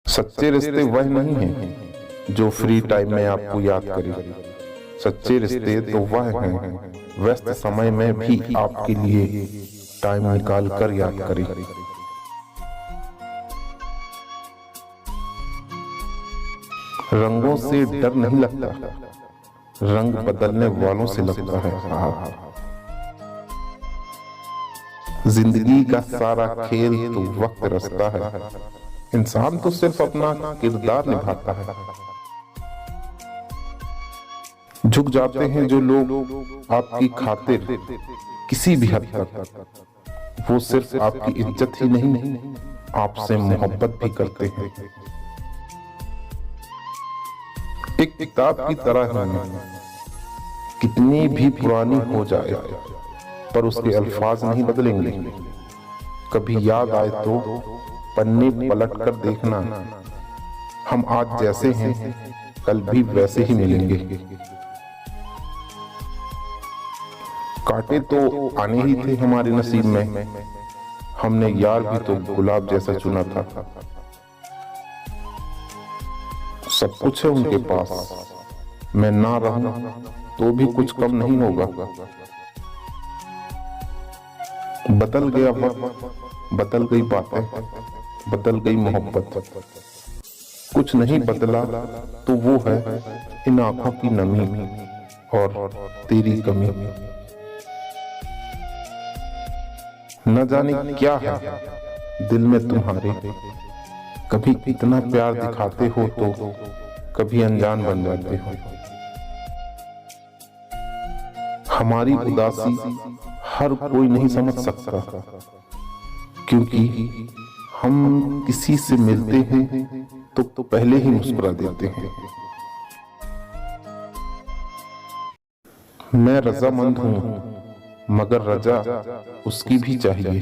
सच्चे रिश्ते वह नहीं हैं जो फ्री टाइम में आपको याद करें। सच्चे रिश्ते तो वह हैं व्यस्त समय में भी आपके लिए टाइम निकाल कर याद करें। रंगों से डर नहीं लगता, रंग बदलने वालों से लगता है। जिंदगी का सारा खेल तो वक्त रचता है, इंसान तो सिर्फ अपना किरदार निभाता है। झुक जाते हैं जो लोग आपकी खातिर किसी भी हद तक, वो सिर्फ आपकी इज्जत ही नहीं आपसे मोहब्बत भी करते हैं। एक किताब की तरह है, कितनी भी पुरानी हो जाए पर उसके अल्फाज नहीं बदलेंगे। कभी याद आए तो पन्ने पलट कर देखना, हम आज जैसे हैं कल भी वैसे ही मिलेंगे। कांटे तो आने ही थे हमारे नसीब में, हमने यार भी तो गुलाब जैसा चुना था। सब कुछ है उनके पास, मैं ना रहूं तो भी कुछ कम नहीं होगा। बदल गया वक्त, बदल गई बातें, बदल गई मोहब्बत। कुछ नहीं बदला तो वो है इन आंखों की नमी और तेरी कमी। न जाने क्या है दिल में तुम्हारे, कभी इतना प्यार दिखाते हो तो कभी अनजान बन जाते हो। हमारी उदासी हर कोई नहीं समझ सकता, क्योंकि हम किसी से मिलते हैं तो पहले ही मुस्कुरा देते हैं। मैं रजामंद हूं मगर रजा उसकी भी चाहिए।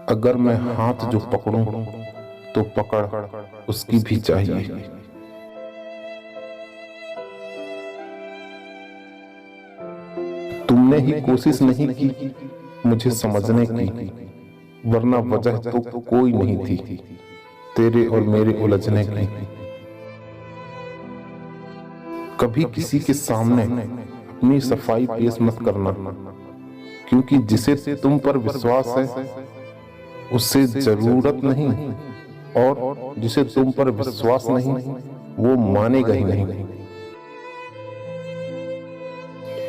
अगर मैं हाथ जो पकड़ूं तो पकड़ उसकी भी चाहिए। तुमने ही कोशिश नहीं की मुझे समझने की, वरना वजह तो कोई नहीं थी तेरे और मेरे उलझने की। कभी किसी के सामने अपनी सफाई पेश मत करना, क्योंकि जिसे तुम पर विश्वास है उससे जरूरत नहीं, और जिसे तुम पर विश्वास नहीं वो मानेगा ही नहीं।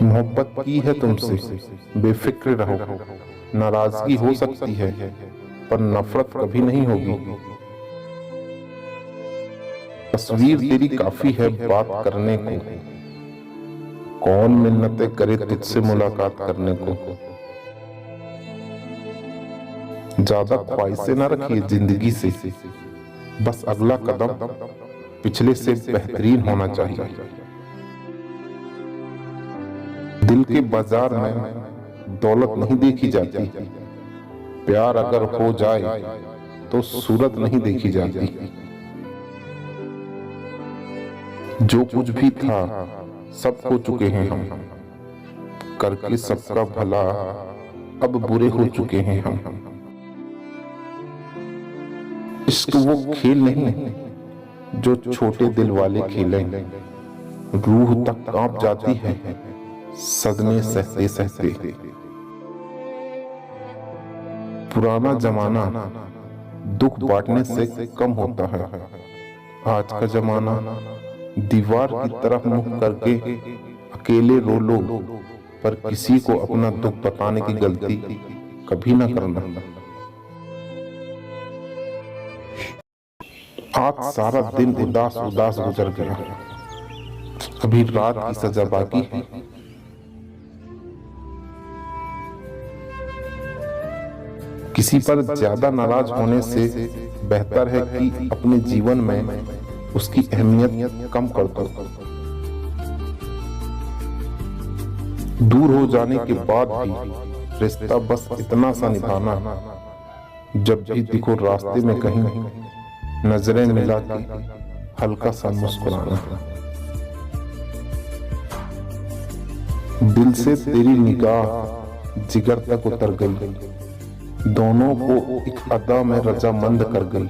मोहब्बत की है तुमसे, बेफिक्र रहो। नाराजगी हो सकती है पर नफरत कभी नहीं होगी। तस्वीर तेरी काफी है बात करने को, कौन मिन्नतें करे तुझसे मुलाकात करने को। ज्यादा ख्वाहिशें ना रखिए जिंदगी से, बस अगला कदम पिछले से बेहतरीन होना चाहिए। दिल के बाजार में दौलत नहीं देखी जाती, प्यार अगर हो जाए तो सूरत नहीं देखी जाती। जो कुछ भी था सब खो चुके हैं हम, करके सबका भला अब बुरे हो चुके हैं हम। इश्क वो खेल नहीं जो छोटे दिल वाले खेलें, रूह तक कांप जाती है सदमे सहते सहते। पुराना जमाना दुख बांटने से कम होता है, आज का जमाना दीवार की तरफ मुंह करके अकेले रो लो, पर किसी को अपना दुख बताने की गलती कभी ना करना। आज सारा दिन उदास उदास गुजर गया, अभी रात की सजा बाकी है। किसी पर ज्यादा नाराज होने से बेहतर है कि अपने जीवन में उसकी अहमियत कम कर दो। दूर हो जाने के बाद भी रिश्ता बस इतना सा निभाना, जब भी दिखो रास्ते में कहीं नजरें मिला के हल्का सा मुस्कुराना। दिल से तेरी निगाह जिगर तक उतर गई, दोनों को एक अदा में रजामंद कर गई।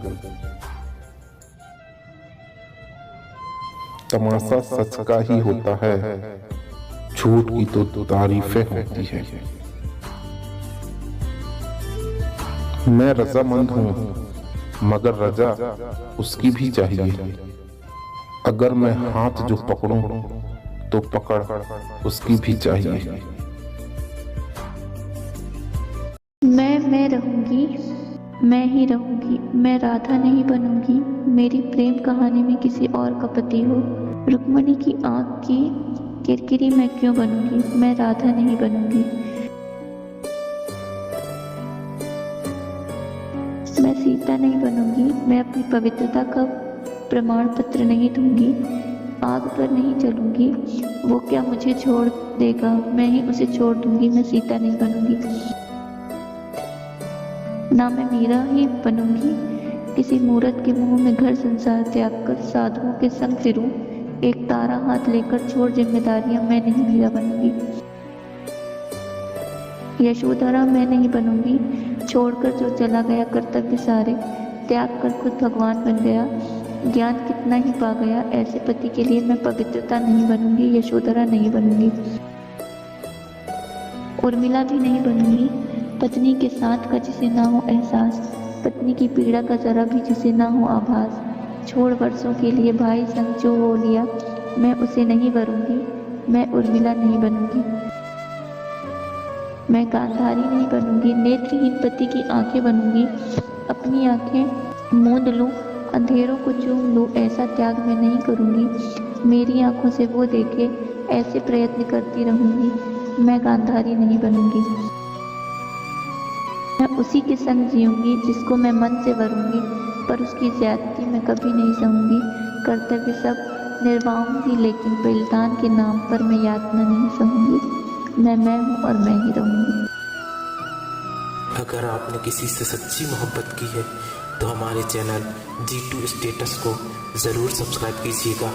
तमाशा सच का ही होता है, झूठ की तो तारीफें होती है। मैं रजामंद हूँ मगर रजा उसकी भी चाहिए। अगर मैं हाथ जो पकड़ूं तो पकड़ उसकी भी चाहिए। मैं रहूंगी, मैं ही रहूंगी, मैं राधा नहीं बनूंगी। मेरी प्रेम कहानी में किसी और का पति हो। रुक्मणी की आंख की किरकिरी मैं क्यों बनूंगी, मैं राधा नहीं बनूंगी। मैं सीता नहीं बनूंगी, मैं अपनी पवित्रता का प्रमाण पत्र नहीं दूंगी। आग पर नहीं चलूंगी, वो क्या मुझे छोड़ देगा, मैं ही उसे छोड़ दूंगी। मैं सीता नहीं बनूंगी, ना मैं मीरा ही बनूंगी। किसी मूरत के मुंह में घर संसार त्याग कर साधुओं के संग फिरूं। एक तारा हाथ लेकर छोड़ जिम्मेदारियां, मैं नहीं मीरा बनूंगी। यशोधरा मैं नहीं बनूंगी, छोड़कर जो चला गया कर्तव्य सारे, त्याग कर खुद भगवान बन गया, ज्ञान कितना ही पा गया। ऐसे पति के लिए मैं पवित्रता नहीं बनूंगी, यशोधरा नहीं बनूंगी। उर्मिला भी नहीं बनूंगी, पत्नी के साथ का जिसे ना हो एहसास, पत्नी की पीड़ा का जरा भी जिसे ना हो आभास। छोड़ वर्षों के लिए भाई संग जो हो लिया, मैं उसे नहीं वरूंगी, मैं उर्मिला नहीं बनूंगी। मैं गांधारी नहीं बनूंगी, नेत्रहीन पति की आंखें बनूंगी। अपनी आंखें मूंद लूं, अंधेरों को चूम लूं, ऐसा त्याग मैं नहीं करूंगी। मेरी आंखों से वो देखे, ऐसे प्रयत्न करती रहूंगी। मैं गांधारी नहीं बनूंगी, मैं उसी के संग जीऊंगी जिसको मैं मन से वरूंगी, पर उसकी ज्यादती मैं कभी नहीं सहूंगी। कर्तव्य सब निर्वाहूंगी, लेकिन बलिदान के नाम पर मैं यातना नहीं सहूंगी। मैं हूँ और मैं ही रहूंगी। अगर आपने किसी से सच्ची मोहब्बत की है तो हमारे चैनल G2 स्टेटस को ज़रूर सब्सक्राइब कीजिएगा।